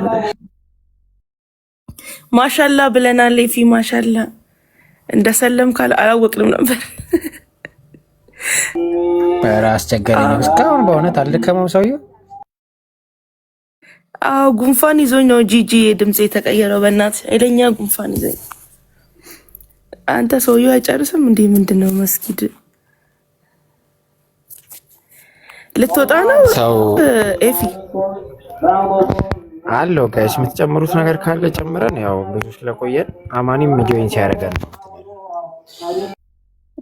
ማሻላ ብለናል። ኤፊ ማሻላ እንደሰለም ካለ አላወቅንም ነበር። አስቸጋሪ ነው። እስካሁን በእውነት አልደከመም ሰውዬው። ጉንፋን ይዞኝ ነው ጂጂ ድምጽ የተቀየረው። በእናት ኃይለኛ ጉንፋን ይዞኝ። አንተ ሰውዬው አይጨርስም እንዴ? ምንድነው? መስጊድ ልትወጣ ነው? ሰው ኤፊ አለው ጋይስ፣ የምትጨምሩት ነገር ካለ ጨምረን፣ ያው ብዙ ስለቆየን አማኒም ጆይን ሲያደርገን ነው።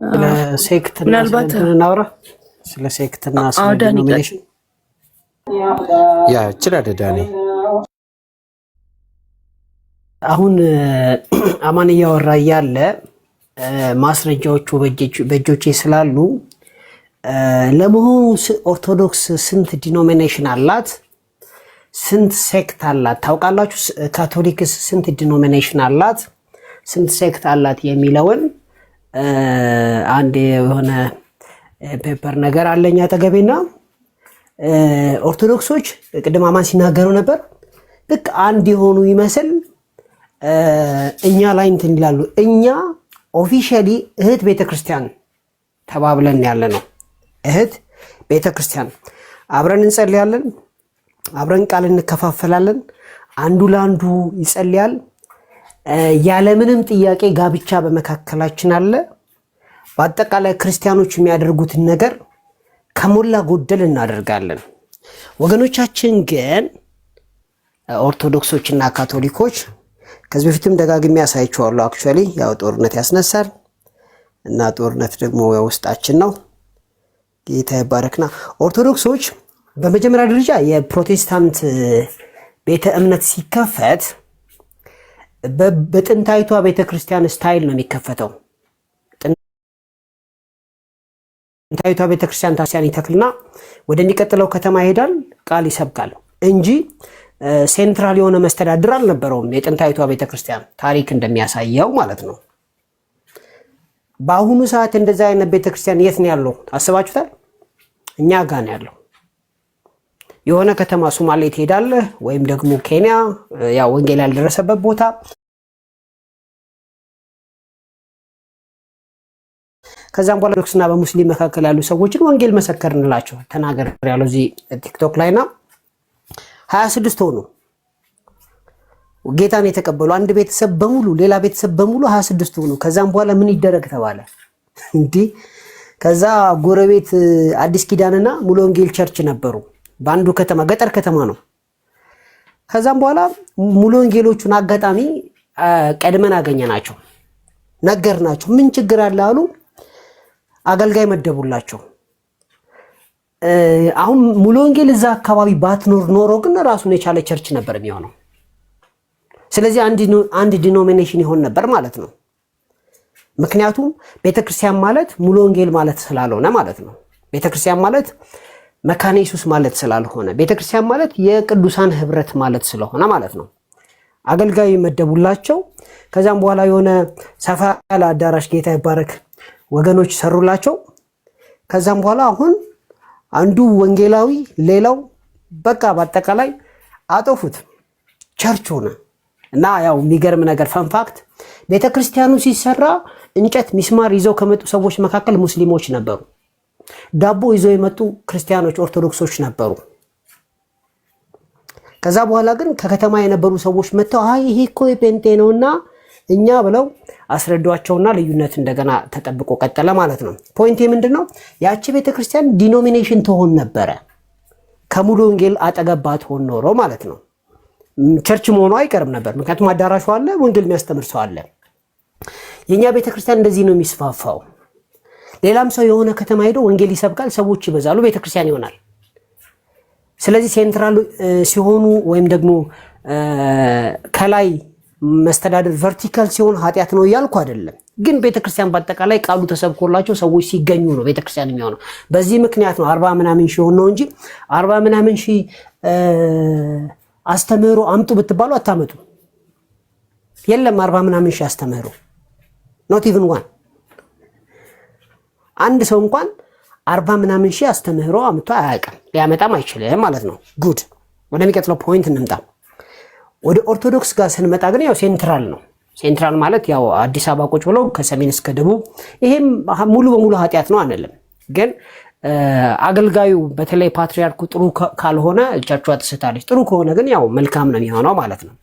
ስለ ሴክትና እናውራ። ስለ ሴክትና ስለ ዲኖሚኔሽን ያ ይችላል ዳኒ። አሁን አማን እያወራ እያለ ማስረጃዎቹ በእጆቼ ስላሉ ለመሆኑ ኦርቶዶክስ ስንት ዲኖሚኔሽን አላት? ስንት ሴክት አላት? ታውቃላችሁ? ካቶሊክስ ስንት ዲኖሚኔሽን አላት? ስንት ሴክት አላት የሚለውን አንድ የሆነ ፔፐር ነገር አለኝ አጠገቤና ኦርቶዶክሶች ቅድም አማን ሲናገሩ ነበር። ልክ አንድ የሆኑ ይመስል እኛ ላይ እንትን ይላሉ። እኛ ኦፊሻሊ እህት ቤተክርስቲያን ተባብለን ያለ ነው። እህት ቤተክርስቲያን አብረን እንጸልያለን፣ አብረን ቃል እንከፋፈላለን፣ አንዱ ለአንዱ ይጸልያል። ያለምንም ጥያቄ ጋብቻ በመካከላችን አለ። በአጠቃላይ ክርስቲያኖች የሚያደርጉትን ነገር ከሞላ ጎደል እናደርጋለን። ወገኖቻችን ግን ኦርቶዶክሶችና ካቶሊኮች ከዚህ በፊትም ደጋግሜ ያሳያችኋለሁ። አክቹአሊ ያው ጦርነት ያስነሳል እና ጦርነት ደግሞ ውስጣችን ነው። ጌታ ይባረክና ኦርቶዶክሶች በመጀመሪያ ደረጃ የፕሮቴስታንት ቤተ እምነት ሲከፈት በጥንታይቷ ቤተክርስቲያን ስታይል ነው የሚከፈተው። ጥንታይቷ ቤተክርስቲያን ታሲያን ይተክልና ወደሚቀጥለው ከተማ ይሄዳል፣ ቃል ይሰብካል እንጂ ሴንትራል የሆነ መስተዳድር አልነበረውም። የጥንታይቷ ቤተክርስቲያን ታሪክ እንደሚያሳየው ማለት ነው። በአሁኑ ሰዓት እንደዛ አይነት ቤተክርስቲያን የት ነው ያለው? አስባችሁታል? እኛ ጋር ነው ያለው። የሆነ ከተማ ሶማሌ ትሄዳለህ ወይም ደግሞ ኬንያ፣ ያው ወንጌል ያልደረሰበት ቦታ። ከዛም በኋላ ኦርቶዶክስና በሙስሊም መካከል ያሉ ሰዎችን ወንጌል መሰከርንላቸው ተናገር ያለው እዚህ ቲክቶክ ላይና 26 ሆኑ ጌታን የተቀበሉ አንድ ቤተሰብ በሙሉ ሌላ ቤተሰብ በሙሉ 26 ሆኑ። ከዛም በኋላ ምን ይደረግ ተባለ እንዴ? ከዛ ጎረቤት አዲስ ኪዳንና ሙሉ ወንጌል ቸርች ነበሩ በአንዱ ከተማ፣ ገጠር ከተማ ነው። ከዛም በኋላ ሙሉ ወንጌሎቹን አጋጣሚ ቀድመን አገኘናቸው፣ ነገርናቸው። ምን ችግር አለ አሉ። አገልጋይ መደቡላቸው። አሁን ሙሉ ወንጌል እዛ አካባቢ ባትኖር ኖሮ ግን ራሱን የቻለ ቸርች ነበር የሚሆነው። ስለዚህ አንድ ዲኖሚኔሽን ይሆን ነበር ማለት ነው። ምክንያቱም ቤተክርስቲያን ማለት ሙሉ ወንጌል ማለት ስላልሆነ ማለት ነው። ቤተክርስቲያን ማለት መካነ ኢየሱስ ማለት ስላልሆነ፣ ቤተክርስቲያን ማለት የቅዱሳን ህብረት ማለት ስለሆነ ማለት ነው። አገልጋይ መደቡላቸው። ከዛም በኋላ የሆነ ሰፋ ያለ አዳራሽ ጌታ ይባረክ ወገኖች ሰሩላቸው። ከዛም በኋላ አሁን አንዱ ወንጌላዊ ሌላው በቃ በአጠቃላይ አጠፉት፣ ቸርች ሆነ እና ያው የሚገርም ነገር ፈንፋክት ቤተክርስቲያኑ ሲሰራ እንጨት ሚስማር ይዘው ከመጡ ሰዎች መካከል ሙስሊሞች ነበሩ። ዳቦ ይዘው የመጡ ክርስቲያኖች ኦርቶዶክሶች ነበሩ። ከዛ በኋላ ግን ከከተማ የነበሩ ሰዎች መጥተው አይ ይሄ እኮ የጴንጤ ነውና እኛ ብለው አስረዷቸውና ልዩነት እንደገና ተጠብቆ ቀጠለ ማለት ነው። ፖይንቴ ምንድነው? ያቺ ቤተክርስቲያን ዲኖሚኔሽን ትሆን ነበረ ከሙሉ ወንጌል አጠገባት ሆኖ ኖሮ ማለት ነው። ቸርች መሆኑ አይቀርም ነበር፣ ምክንያቱም አዳራሹ አለ፣ ወንጌል የሚያስተምር ሰው አለ። የኛ ቤተክርስቲያን እንደዚህ ነው የሚስፋፋው። ሌላም ሰው የሆነ ከተማ ሄዶ ወንጌል ይሰብካል፣ ሰዎች ይበዛሉ፣ ቤተክርስቲያን ይሆናል። ስለዚህ ሴንትራል ሲሆኑ ወይም ደግሞ ከላይ መስተዳድር ቨርቲካል ሲሆን ኃጢአት ነው እያልኩ አይደለም። ግን ቤተክርስቲያን በአጠቃላይ ቃሉ ተሰብኮላቸው ሰዎች ሲገኙ ነው ቤተክርስቲያን የሚሆነው። በዚህ ምክንያት ነው 40 ምናምን ሺህ ሆኖ እንጂ 40 ምናምን ሺህ አስተምህሮ አምጡ ብትባሉ አታመጡ። የለም 40 ምናምን ሺህ አስተምህሮ ኖት ኢቭን ዋን አንድ ሰው እንኳን 40 ምናምን ሺህ አስተምህሮ አምጥቶ አያውቅም፣ ሊያመጣም አይችልም ማለት ነው። ጉድ ወደሚቀጥለው ፖይንት እንምጣ። ወደ ኦርቶዶክስ ጋር ስንመጣ ግን ያው ሴንትራል ነው። ሴንትራል ማለት ያው አዲስ አበባ ቁጭ ብሎ ከሰሜን እስከ ደቡብ፣ ይሄም ሙሉ በሙሉ ኃጢአት ነው አንልም። ግን አገልጋዩ በተለይ ፓትሪያርኩ ጥሩ ካልሆነ ቸርቿ ትስታለች፣ ጥሩ ከሆነ ግን ያው መልካም ነው የሚሆነው ማለት ነው።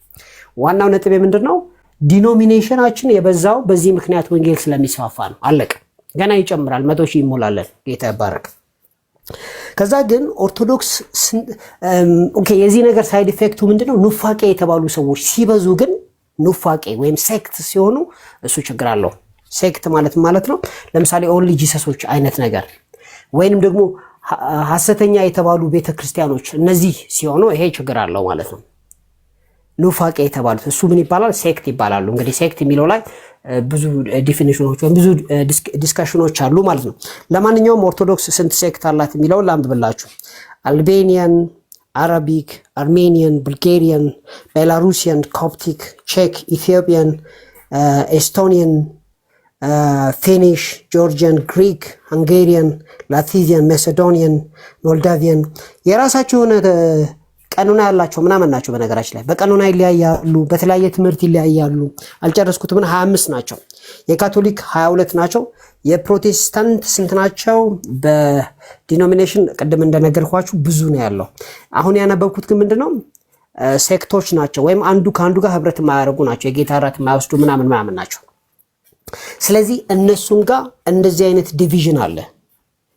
ዋናው ነጥብ ምንድነው? ዲኖሚኔሽናችን የበዛው በዚህ ምክንያት ወንጌል ስለሚስፋፋ ነው። አለቀ። ገና ይጨምራል፣ 100 ሺህ ይሞላል። ጌታ ይባረክ። ከዛ ግን ኦርቶዶክስ ኦኬ፣ የዚህ ነገር ሳይድ ኢፌክቱ ምንድነው? ኑፋቄ የተባሉ ሰዎች ሲበዙ ግን ኑፋቄ ወይም ሴክት ሲሆኑ እሱ ችግር አለው። ሴክት ማለት ነው ለምሳሌ ኦንሊ ጂሰሶች አይነት ነገር ወይንም ደግሞ ሐሰተኛ የተባሉ ቤተክርስቲያኖች እነዚህ ሲሆኑ ይሄ ችግር አለው ማለት ነው። ኑፋቄ የተባሉት እሱ ምን ይባላል? ሴክት ይባላሉ። እንግዲህ ሴክት የሚለው ላይ ብዙ ዲፊኒሽኖች ወይም ብዙ ዲስከሽኖች አሉ ማለት ነው። ለማንኛውም ኦርቶዶክስ ስንት ሴክት አላት የሚለውን ላንብብላችሁ። አልቤኒያን፣ አረቢክ፣ አርሜኒያን፣ ቡልጋሪያን፣ ቤላሩሲያን፣ ኮፕቲክ፣ ቼክ፣ ኢትዮጵያን፣ ኤስቶኒያን፣ ፊኒሽ፣ ጆርጂያን፣ ግሪክ፣ ሃንጋሪያን፣ ላትቪያን፣ ማሴዶኒያን፣ ሞልዳቪያን የራሳቸው የሆነ ቀኑና ያላቸው ምናምን ናቸው። በነገራችን ላይ በቀኑና ይለያያሉ፣ በተለያየ ትምህርት ይለያያሉ። አልጨረስኩትም፣ 25 ናቸው። የካቶሊክ 22 ናቸው። የፕሮቴስታንት ስንት ናቸው? በዲኖሚኔሽን ቅድም እንደነገርኳችሁ ብዙ ነው ያለው። አሁን ያነበብኩት ግን ምንድነው ሴክቶች ናቸው፣ ወይም አንዱ ከአንዱ ጋር ህብረት የማያደርጉ ናቸው፣ የጌታ እራት የማይወስዱ ምናምን ናቸው። ስለዚህ እነሱም ጋር እንደዚህ አይነት ዲቪዥን አለ።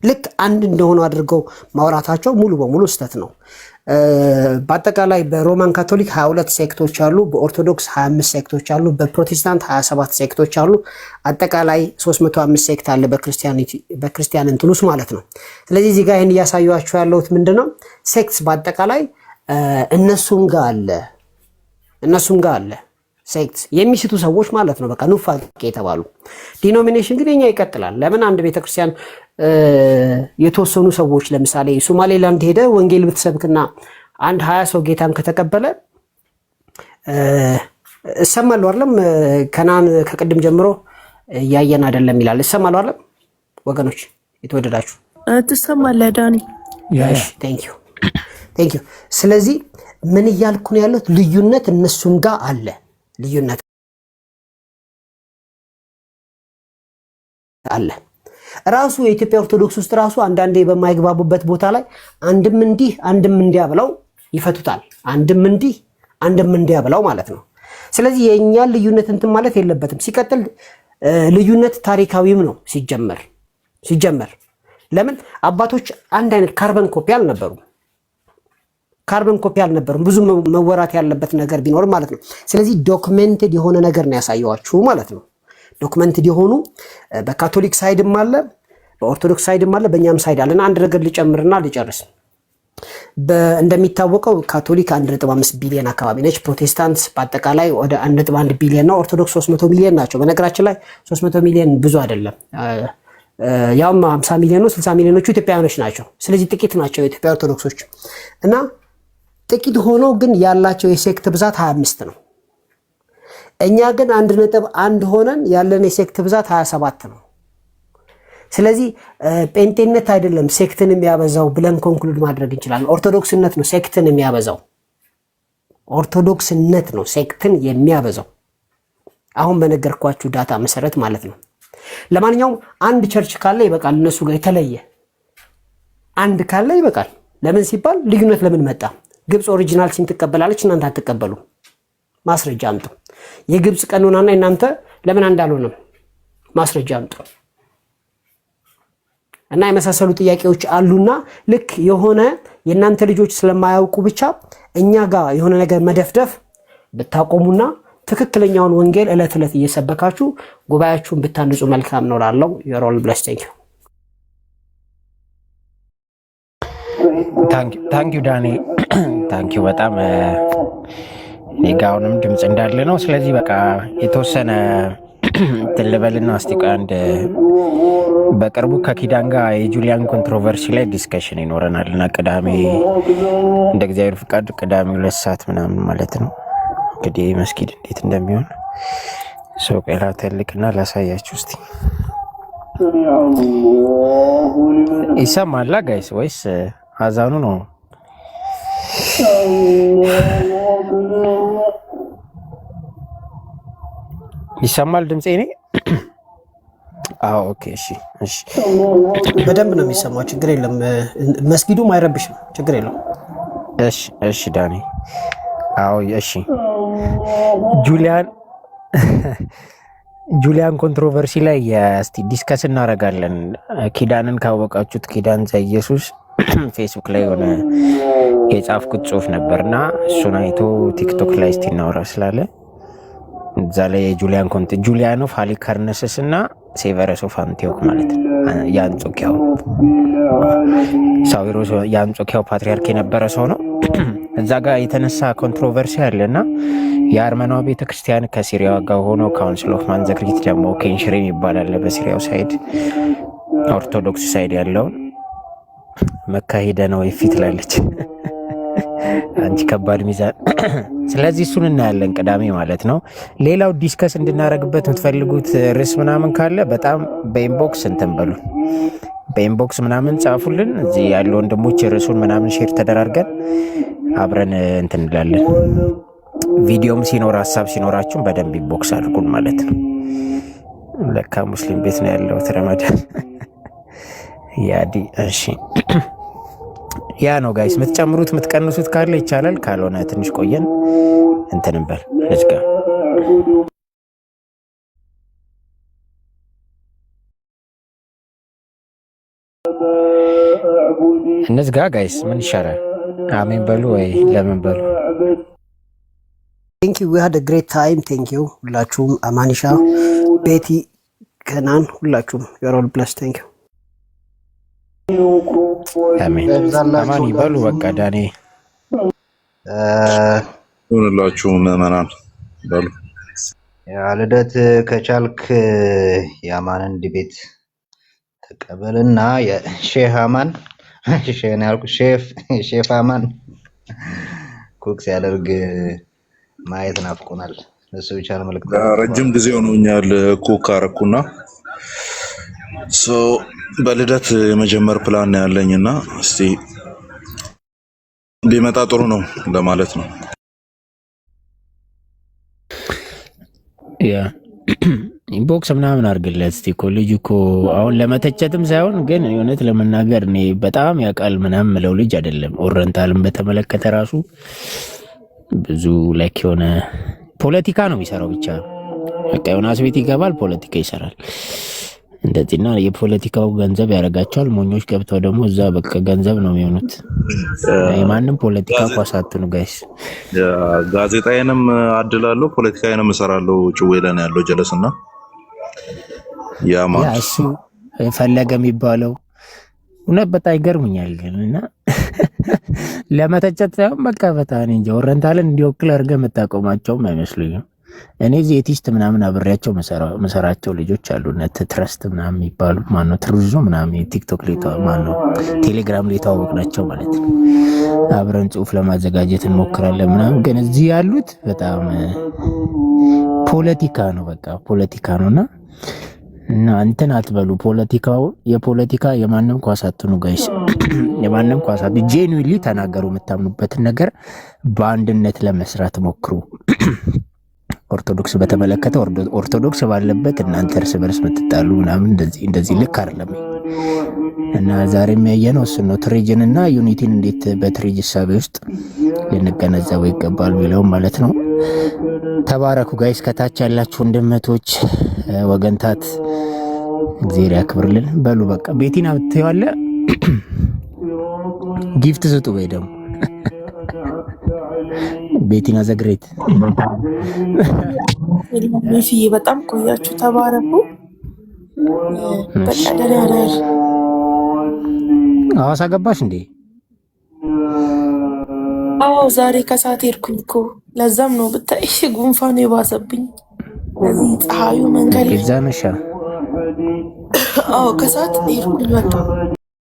ልክ አንድ እንደሆኑ አድርገው ማውራታቸው ሙሉ በሙሉ ስህተት ነው። በአጠቃላይ በሮማን ካቶሊክ 22 ሴክቶች አሉ፣ በኦርቶዶክስ 25 ሴክቶች አሉ፣ በፕሮቴስታንት 27 ሴክቶች አሉ። አጠቃላይ 305 ሴክት አለ በክርስቲያን እንትን ውስጥ ማለት ነው። ስለዚህ እዚህ ጋር ይህን እያሳዩችሁ ያለሁት ምንድነው ሴክትስ በአጠቃላይ እነሱም ጋር አለ ሴክትስ የሚስቱ ሰዎች ማለት ነው። በቃ ኑፋቄ የተባሉ ዲኖሚኔሽን ግን የኛ ይቀጥላል። ለምን አንድ ቤተክርስቲያን የተወሰኑ ሰዎች ለምሳሌ ሶማሌላንድ ሄደ ወንጌል ብትሰብክና አንድ 20 ሰው ጌታን ከተቀበለ እሰማሉ አይደለም? ከናን ከቅድም ጀምሮ እያየን አይደለም ይላል። እሰማሉ አይደለም ወገኖች? የተወደዳችሁ ትሰማለህ ዳኒ? እሺ ቴንክ ዩ። ስለዚህ ምን እያልኩ ነው ያለሁት? ልዩነት እነሱም ጋር አለ። ልዩነት አለ። ራሱ የኢትዮጵያ ኦርቶዶክስ ውስጥ ራሱ አንዳንዴ በማይግባቡበት ቦታ ላይ አንድም እንዲህ አንድም እንዲያ ብለው ይፈቱታል። አንድም እንዲህ አንድም እንዲያ ብለው ማለት ነው። ስለዚህ የእኛን ልዩነት እንትን ማለት የለበትም። ሲቀጥል ልዩነት ታሪካዊም ነው ሲጀመር። ለምን አባቶች አንድ አይነት ካርበን ኮፒ አልነበሩም። ብዙ መወራት ያለበት ነገር ቢኖር ማለት ነው። ስለዚህ ዶክመንትድ የሆነ ነገር ነው ያሳየዋችሁ ማለት ነው። ዶክመንትድ የሆኑ በካቶሊክ ሳይድም አለ፣ በኦርቶዶክስ ሳይድም አለ፣ በእኛም ሳይድ አለና አንድ ነገር ልጨምርና ልጨርስ። እንደሚታወቀው ካቶሊክ 1.5 ቢሊዮን አካባቢ ነች። ፕሮቴስታንት በአጠቃላይ ወደ 1.1 ቢሊዮን ነው። ኦርቶዶክስ 300 ሚሊዮን ናቸው። በነገራችን ላይ 300 ሚሊዮን ብዙ አይደለም። ያውም 50 ሚሊዮን ነው። 60 ሚሊዮኖቹ ኢትዮጵያውያኖች ናቸው። ስለዚህ ጥቂት ናቸው የኢትዮጵያ ኦርቶዶክሶች እና ጥቂት ሆኖ ግን ያላቸው የሴክት ብዛት 25 ነው። እኛ ግን 1.1 ሆነን ያለን የሴክት ብዛት 27 ነው። ስለዚህ ጴንጤነት አይደለም ሴክትን የሚያበዛው ብለን ኮንክሉድ ማድረግ እንችላለን። ኦርቶዶክስነት ነው ሴክትን የሚያበዛው። ኦርቶዶክስነት ነው ሴክትን የሚያበዛው አሁን በነገርኳችሁ ዳታ መሰረት ማለት ነው። ለማንኛውም አንድ ቸርች ካለ ይበቃል። እነሱ ጋር የተለየ አንድ ካለ ይበቃል። ለምን ሲባል ልዩነት ለምን መጣ? ግብፅ ኦሪጂናል ሲን ትቀበላለች፣ እናንተ አትቀበሉ። ማስረጃ አምጡ። የግብፅ ቀኖናና እናንተ ለምን አንድ አልሆነም? ማስረጃ አምጡ። እና የመሳሰሉ ጥያቄዎች አሉና ልክ የሆነ የእናንተ ልጆች ስለማያውቁ ብቻ እኛ ጋር የሆነ ነገር መደፍደፍ ብታቆሙና ትክክለኛውን ወንጌል ዕለት ዕለት እየሰበካችሁ ጉባኤያችሁን ብታንጹ መልካም ነው እላለሁ። የሮል ብለስቴኝ ታንኪዩ ዳኒ፣ ታንኪዩ በጣም ኔጋውንም ድምፅ እንዳለ ነው። ስለዚህ በቃ የተወሰነ ትልበልና አስቲቃ አንድ በቅርቡ ከኪዳን ጋር የጁሊያን ኮንትሮቨርሲ ላይ ዲስከሽን ይኖረናል እና ቅዳሜ እንደ እግዚአብሔር ፍቃድ ቅዳሜ 2 ሰዓት ምናምን ማለት ነው። እንግዲህ መስጊድ እንዴት እንደሚሆን ሰው ቀላ ተልክና ላሳያችሁ እስቲ። ይሰማላ ጋይስ ወይስ አዛኑ ነው? ይሰማል ድምጼ እኔ? አዎ ኦኬ እሺ በደንብ ነው የሚሰማው። ችግር የለም። መስጊዱም አይረብሽም። ችግር የለም። እሺ ዳኒ። አዎ እሺ ጁሊያን ኮንትሮቨርሲ ላይ እስቲ ዲስከስ እናደርጋለን። ኪዳንን ካወቃችሁት ኪዳን ዘኢየሱስ ፌስቡክ ላይ ሆነ የጻፍኩት ጽሁፍ ነበርና እሱን አይቶ ቲክቶክ ላይ እስቲ እናወራ ስላለ እዛ ላይ ጁሊያን ኦፍ ሃሊካርነስስ እና ሴቨረስ ኦፍ አንቲዮክ ማለት የአንጾኪያው ሳዊሮስ የአንጾኪያው ፓትሪያርክ የነበረ ሰው ነው። እዛ ጋር የተነሳ ኮንትሮቨርሲ አለና የአርመኗ ቤተክርስቲያን ከሲሪያዋ ጋር ሆኖ ካውንስል ኦፍ ማንዘግሪት ደግሞ ኬንሽሬም ይባላል በሲሪያው ሳይድ ኦርቶዶክስ ሳይድ ያለውን መካሄደ ነው ይፊት ላለች አንቺ ከባድ ሚዛን። ስለዚህ እሱን እናያለን ቅዳሜ ማለት ነው። ሌላው ዲስከስ እንድናረግበት የምትፈልጉት ርዕስ ምናምን ካለ በጣም በኢንቦክስ እንትን በሉ፣ በኢንቦክስ ምናምን ጻፉልን። እዚህ ያሉ ወንድሞች ርዕሱን ምናምን ሼር ተደራርገን አብረን እንትን እንላለን። ቪዲዮም ሲኖር ሀሳብ ሲኖራችሁን በደንብ ኢንቦክስ አድርጉን ማለት ነው። ለካ ሙስሊም ቤት ነው ያለው ረመዳን ያዲ። እሺ ያ ነው ጋይስ። የምትጨምሩት የምትቀንሱት ካለ ይቻላል፣ ካልሆነ ትንሽ ቆየን እንትን እንበል ልጅጋ እንዝጋ ጋይስ። ምን ይሻላል? አሜን በሉ ወይ ለምን በሉ። ቴንክ ዩ ዊ ሃድ አ ግሬት ታይም። ቴንክ ዩ ሁላችሁም፣ አማኒሻ፣ ቤቲ፣ ከናን ሁላችሁም ዩ አር ኦል ብለስ። ቴንክ ዩ አሜን። አማን ይበሉ በቃ። ዳኔ ሁላችሁ ምዕመናን በሉ። ያ ልደት ከቻልክ የአማንን ዲቤት ተቀበልና የሼህ አማን ሼህ ነው ያልኩት፣ ሼፍ አማን ኩክ ሲያደርግ ማየት ናፍቆናል። እሱ ብቻ ነው መልክት። ረጅም ጊዜ ሆኖኛል ኩክ አረኩና በልደት የመጀመር ፕላን ያለኝና እስቲ ቢመጣ ጥሩ ነው ለማለት ነው። ያ ኢንቦክስ ምናምን አድርግለት እስቲ። ኮሌጅ እኮ አሁን ለመተቸትም ሳይሆን ግን እውነት ለመናገር እኔ በጣም ያውቃል ምናምን ምለው ልጅ አይደለም። ኦረንታልን በተመለከተ ራሱ ብዙ ላይክ የሆነ ፖለቲካ ነው የሚሰራው። ብቻ በቃ ዮናስ ቤት ይገባል፣ ፖለቲካ ይሰራል እንደዚህና የፖለቲካው ገንዘብ ያደርጋቸዋል። ሞኞች ገብተው ደግሞ እዛ በቃ ገንዘብ ነው የሚሆኑት። የማንም ፖለቲካ ኳሳቱን ጋይስ። ጋዜጣዬንም አድላለሁ፣ ፖለቲካዬንም እሰራለሁ። ጭዌ ላይ ያለው ጀለስና ያማ እሱ ፈለገ የሚባለው እውነት በጣም ይገርሙኛል። ግን እና ለመተቸት ሳይሆን በቃ በጣም እንጂ ኦረንታልን እንዲወክል አድርገህ የምታቆማቸውም አይመስሉኝም። እኔ ዜቲስት ምናምን አብሬያቸው መሰራቸው ልጆች አሉ። ነት ትረስት ምናምን የሚባሉ ማነው ትሩዞ ምናምን ቲክቶክ ላይ ማነው ቴሌግራም ላይ ተዋወቅናቸው ማለት ነው። አብረን ጽሁፍ ለማዘጋጀት እንሞክራለን ምናምን። ግን እዚህ ያሉት በጣም ፖለቲካ ነው፣ በቃ ፖለቲካ ነውና እና እንትን አትበሉ። ፖለቲካው የፖለቲካ የማንም ኳሳቱኑ ጋይስ፣ የማንም ኳሳቱ ጄኑዊንሊ ተናገሩ። የምታምኑበትን ነገር በአንድነት ለመስራት ሞክሩ። ኦርቶዶክስ በተመለከተ ኦርቶዶክስ ባለበት እናንተ እርስ በርስ ምትጣሉ ምናምን እንደዚህ ልክ አይደለም። እና ዛሬ የሚያየነው እሱ ነው። ትሬጅን እና ዩኒቲን እንዴት በትሬጅ እሳቤ ውስጥ ልንገነዘበው ይገባል የሚለው ማለት ነው። ተባረኩ ጋይስ። ከታች ያላችሁ ወንድመቶች ወገንታት እግዚአብሔር ያክብርልን በሉ። በቃ ቤቲና ብትይዋለ ጊፍት ስጡ በይ ደግሞ ቤቲና ዘግሬት ሚፊዬ በጣም ቆያችሁ። ተባረኩ። በቃ ደህና ነህ? ሐዋሳ ገባሽ እንዴ? አዎ ዛሬ ከሰዓት ሄድኩኝ እኮ ለዛም ነው ብታይ ጉንፋኑ የባሰብኝ። ለዚህ ፀሐዩ መንገድ እዛ ነሻ? አዎ ከሰዓት ሄድኩኝ በቃ